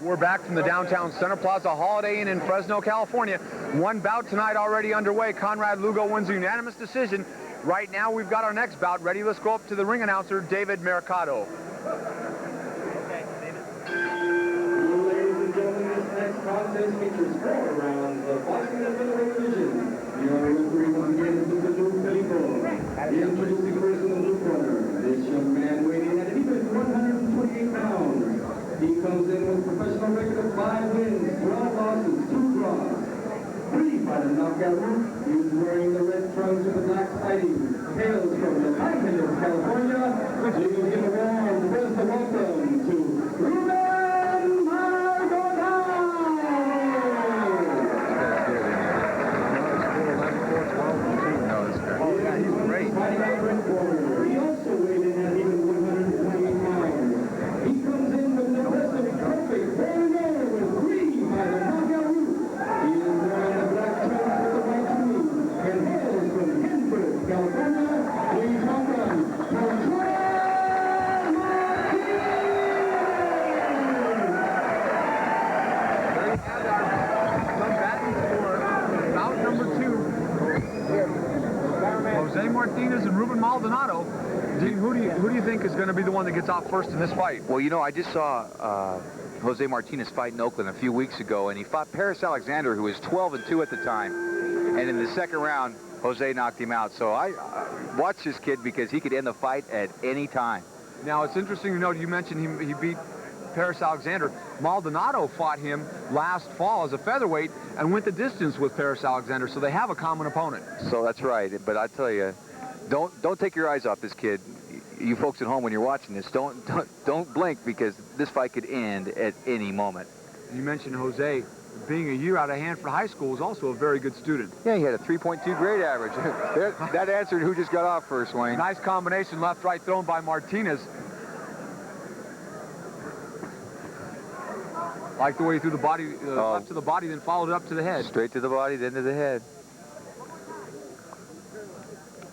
We're back from the downtown Center Plaza Holiday Inn in Fresno, California. One bout tonight already underway. Conrad Lugo wins a unanimous decision. Right now, we've got our next bout ready. Let's go up to the ring announcer, David Mercado. Okay, David. Ladies and gentlemen, this next contest features 4 rounds of boxing and Cablevision. Your referee once again is Mr. Luke Filippo. Introducing first in the blue corner. This young man weighing at even 128 pounds. He comes in with a professional record of 5 wins, 12 losses, 2 draws. 3 by the knockout route. He's wearing the red trunks with the black siding. Hails from Los Angeles, California. Please give a warm first welcome to Ruben Maldanado. Oh, yeah, he's great. He also weighed in at even 128 pounds. He comes in with an impressive perfect 4-0 with 3 by the knockout route. He is wearing the black trunks with the white sleeves and hails from Denver, California. Please welcome Martinez. There you have our combatants for bout number 2. Jose Martinez and Ruben Maldanado. Dean, who do you think is going to be the one that gets off first in this fight? Well, you know, I just saw Jose Martinez fight in Oakland a few weeks ago, and he fought Paris Alexander, who was 12-2 at the time. And in the second round, Jose knocked him out. So I watch this kid because he could end the fight at any time. Now, it's interesting to note, you mentioned he beat Paris Alexander. Maldonado fought him last fall as a featherweight and went the distance with Paris Alexander, so they have a common opponent. So that's right. But I tell you, don't take your eyes off this kid. You folks at home, when you're watching this, don't blink, because this fight could end at any moment. You mentioned Jose being a year out of hand for high school is also a very good student. Yeah, he had a 3.2 grade average. That answered who just got off first, Wayne. Nice combination, left-right thrown by Martinez. Like the way he threw the body up to the body, then followed it up to the head. Straight to the body, then to the head.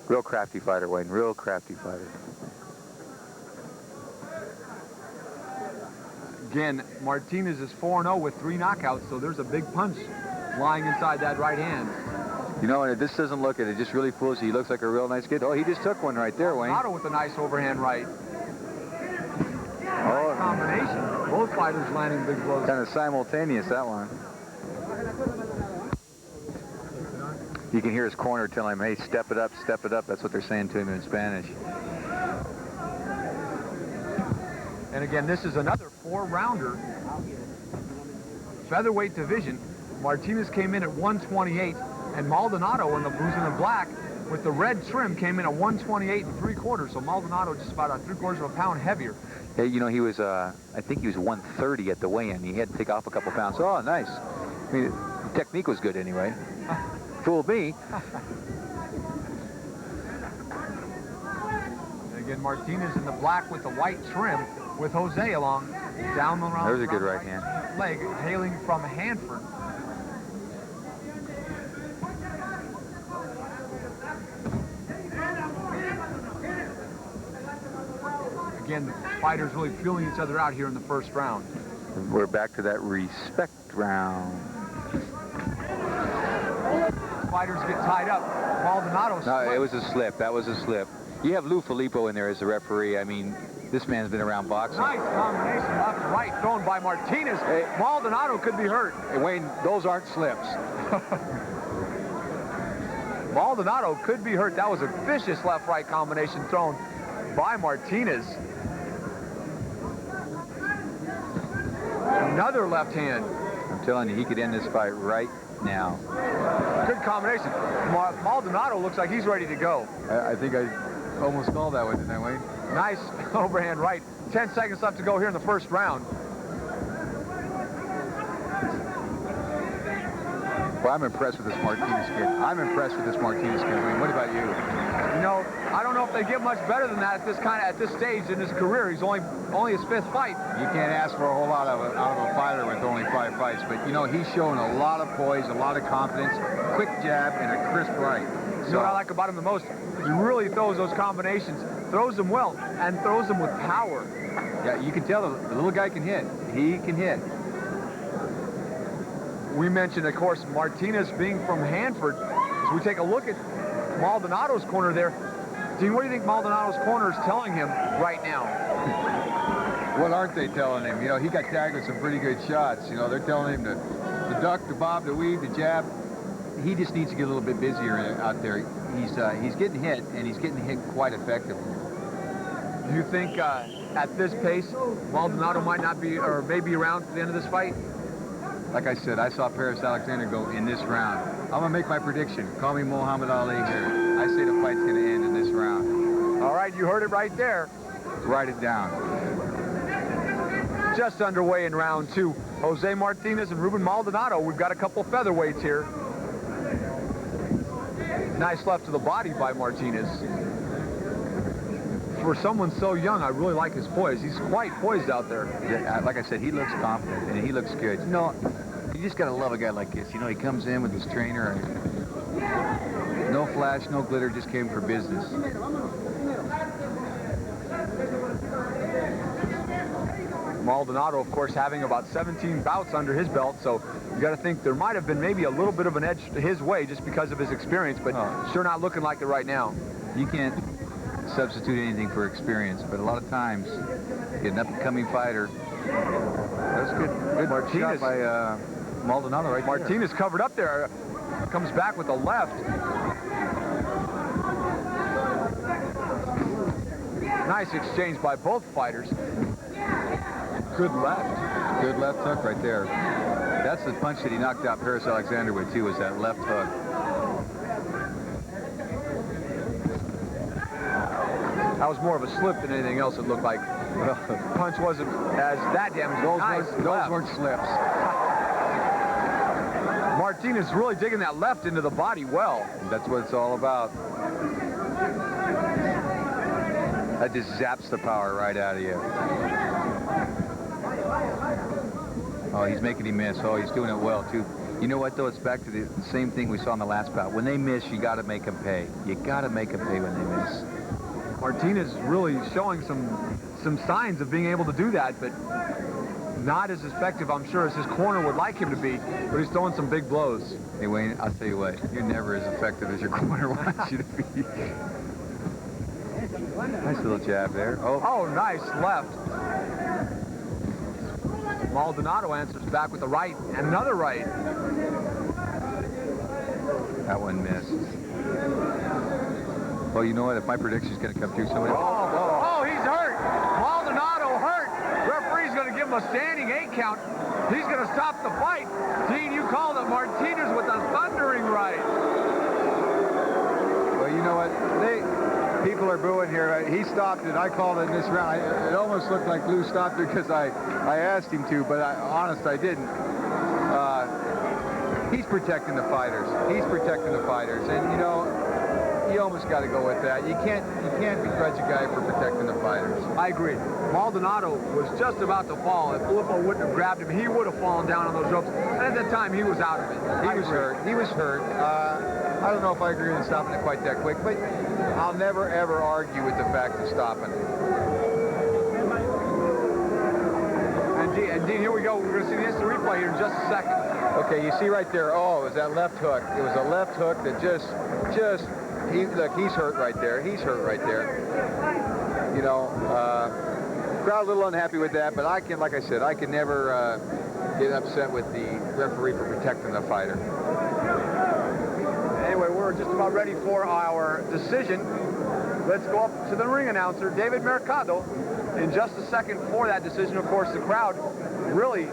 Real crafty fighter, Wayne. Real crafty fighter. Again, Martinez is 4-0 with 3 knockouts, so there's a big punch lying inside that right hand. You know, and this doesn't look at it. It just really fools you. He looks like a real nice kid. Oh, he just took one right there, Wayne. Otto with a nice overhand right. Nice combination. Both fighters landing big blows. Kind of simultaneous, that one. You can hear his corner telling him, hey, step it up, step it up. That's what they're saying to him in Spanish. And again, this is another 4-rounder featherweight division. Martinez came in at 128, and Maldonado, in the blues and the black, with the red trim, came in at 128 3/4. So Maldonado just about a 3/4 of a pound heavier. Hey, you know, he was, I think he was 130 at the weigh-in. He had to take off a couple pounds. Oh, nice. I mean, the technique was good anyway. Fooled me. And again, Martinez in the black with the white trim, with Jose along down the round. There's a good right hand. Leg, hailing from Hanford. Again, the fighters really feeling each other out here in the first round. We're back to that respect round. Fighters get tied up. Maldonado. No, it was a slip. That was a slip. You have Lou Filippo in there as the referee. I mean, this man's been around boxing. Nice combination, left to right, thrown by Martinez. Hey, Maldonado could be hurt. Hey, Wayne, those aren't slips. Maldonado could be hurt. That was a vicious left-right combination thrown by Martinez. Another left hand. I'm telling you, he could end this fight right now. Good combination. Maldonado looks like he's ready to go. I think I almost called that one, didn't I, Wayne? Nice overhand right. 10 seconds left to go here in the first round. Well, I'm impressed with this Martinez kid. I'm impressed with this Martinez kid. I mean, what about you? You know, I don't know if they get much better than that at this stage in his career. He's only his 5th fight. You can't ask for a whole lot out of a fighter with only 5 fights, but you know, he's showing a lot of poise, a lot of confidence, quick jab, and a crisp right. You know what I like about him the most? He really throws those combinations, throws them well, and throws them with power. Yeah, you can tell the little guy can hit. He can hit. we mentioned, of course, Martinez being from Hanford. As we take a look at Maldonado's corner there, Dean, what do you think Maldonado's corner is telling him right now? What aren't they telling him? You know, he got tagged with some pretty good shots. You know, they're telling him to duck, to bob, to weave, to jab. He just needs to get a little bit busier out there. He's getting hit, and he's getting hit quite effectively. Do you think at this pace, Maldonado might not be, or maybe around for the end of this fight? Like I said, I saw Paris Alexander go in this round. I'm going to make my prediction. Call me Muhammad Ali here. I say the fight's going to end in this round. All right, you heard it right there. Write it down. Just underway in round 2. Jose Martinez and Ruben Maldanado. We've got a couple featherweights here. Nice left to the body by Martinez. For someone so young, I really like his poise. He's quite poised out there. Yeah, like I said, he looks confident, and he looks good. You know, you just got to love a guy like this. You know, he comes in with his trainer, and no flash, no glitter, just came for business. Maldonado, of course, having about 17 bouts under his belt, so you got to think there might have been maybe a little bit of an edge his way just because of his experience, but sure not looking like it right now. You can't substitute anything for experience, but a lot of times, get an up-and-coming fighter. That's good. Good Martinez shot by Maldonado right there. Martinez covered up there. Comes back with a left. Nice exchange by both fighters. Good left. Good left hook right there. That's the punch that he knocked out Paris Alexander with, too, was that left hook. That was more of a slip than anything else, it looked like. The punch wasn't as that damaging. Those weren't slips. Martinez really digging that left into the body well. That's what it's all about. That just zaps the power right out of you. Oh, he's making him miss. Oh, he's doing it well, too. You know what, though? It's back to the same thing we saw in the last bout. When they miss, you got to make them pay. You got to make them pay when they miss. Martinez really showing some signs of being able to do that, but not as effective, I'm sure, as his corner would like him to be, but he's throwing some big blows. Hey, Wayne, I'll tell you what, you're never as effective as your corner wants you to be. Nice little jab there. Oh, nice left. Maldonado answers back with the right, and another right. That one missed. Well, you know what? If my prediction is going to come true, somebody... Oh, he's hurt. Maldonado hurt. Referee's going to give him a standing 8 count. He's going to stop the fight. Dean, you called it. Martinez with a thundering right. Well, you know what? People are booing here. He stopped it. I called it in this round. It almost looked like Lou stopped it because I asked him to, but honest, I didn't. He's protecting the fighters. He's protecting the fighters, and you know, you almost got to go with that. You can't begrudge a guy for protecting the fighters. I agree. Maldonado was just about to fall. If Filippo wouldn't have grabbed him, he would have fallen down on those ropes. And at that time, he was out of it. He was hurt. He was hurt. I don't know if I agree with stopping it quite that quick, but I'll never, ever argue with the fact of stopping it. And Dean, here we go. We're going to see the instant replay here in just a second. Okay, you see right there. Oh, it was that left hook. It was a left hook that look, he's hurt right there. He's hurt right there. You know, crowd a little unhappy with that, but like I said, I can never get upset with the referee for protecting the fighter. Anyway, we're just about ready for our decision. Let's go up to the ring announcer, David Mercado, in just a second for that decision. Of course, the crowd really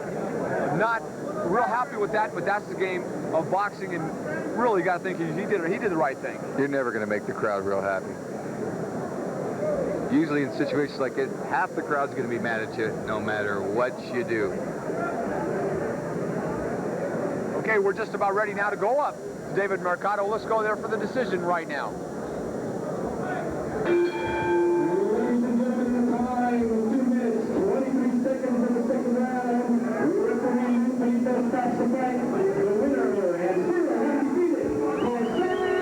not real happy with that, but that's the game of boxing, and really got to think he did the right thing. You're never going to make the crowd real happy. Usually in situations like it, half the crowd's going to be mad at you no matter what you do. Okay, we're just about ready now to go up to David Mercado. Let's go there for the decision right now. Ladies and gentlemen, the time, 2 minutes, 23 seconds in the second round. Referee Benito stops the fight. The winner and still undefeated, Jose Martinez.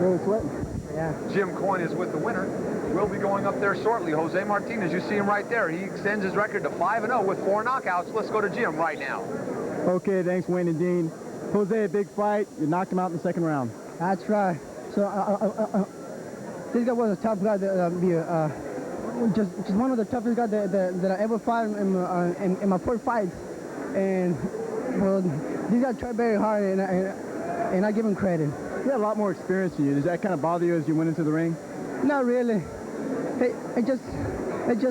Really sweating. Yeah. Jim Coyne is with the winner. We'll be going up there shortly. Jose Martinez, you see him right there. He extends his record to 5-0 with 4 knockouts. Let's go to Jim right now. Okay, thanks, Wayne and Dean. Jose, a big fight. You knocked him out in the second round. That's right. So this guy was a tough guy. Just one of the toughest guys that I ever fought in my 4 fights. And well, this guy tried very hard, and I give him credit. He had a lot more experience than you. Does that kind of bother you as you went into the ring? Not really. It just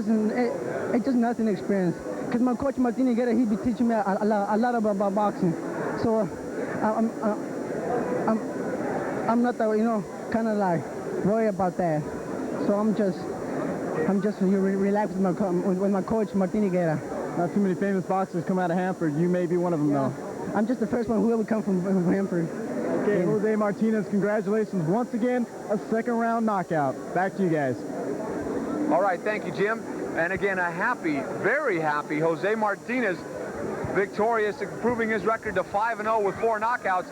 nothing experience. Because my coach Martinez, he'd be teaching me a lot about boxing. So I'm not kind of like worried about that. So I'm just relaxed with my coach Martinez. Not too many famous boxers come out of Hanford. You may be one of them, though. I'm just the first one who ever come from Hanford. Okay, Jose Martinez, congratulations once again, a second round knockout. Back to you guys. All right, thank you, Jim. And again, a happy, very happy Jose Martinez, victorious, improving his record to 5-0 with 4 knockouts.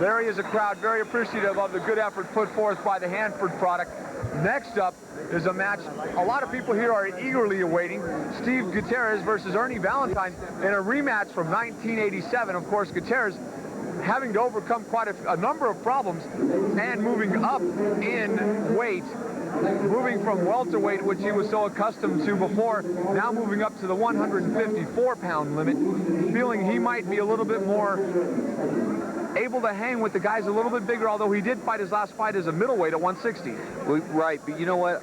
There he is, a crowd very appreciative of the good effort put forth by the Hanford product. Next up is a match a lot of people here are eagerly awaiting. Steve Gutierrez versus Ernie Valentine in a rematch from 1987. Of course, Gutierrez having to overcome quite a number of problems and moving up in weight, moving from welterweight, which he was so accustomed to before, now moving up to the 154-pound limit, feeling he might be a little bit more able to hang with the guys a little bit bigger, although he did fight his last fight as a middleweight at 160. Well, right, but you know what?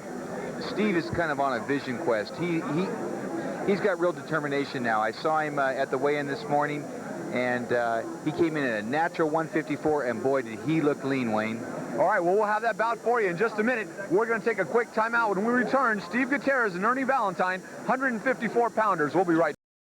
Steve is kind of on a vision quest. He's got real determination now. I saw him at the weigh-in this morning, and he came in at a natural 154, and boy, did he look lean, Wayne. All right, well, we'll have that bout for you in just a minute. We're going to take a quick timeout. When we return, Steve Gutierrez and Ernie Valentine, 154-pounders. We'll be right back.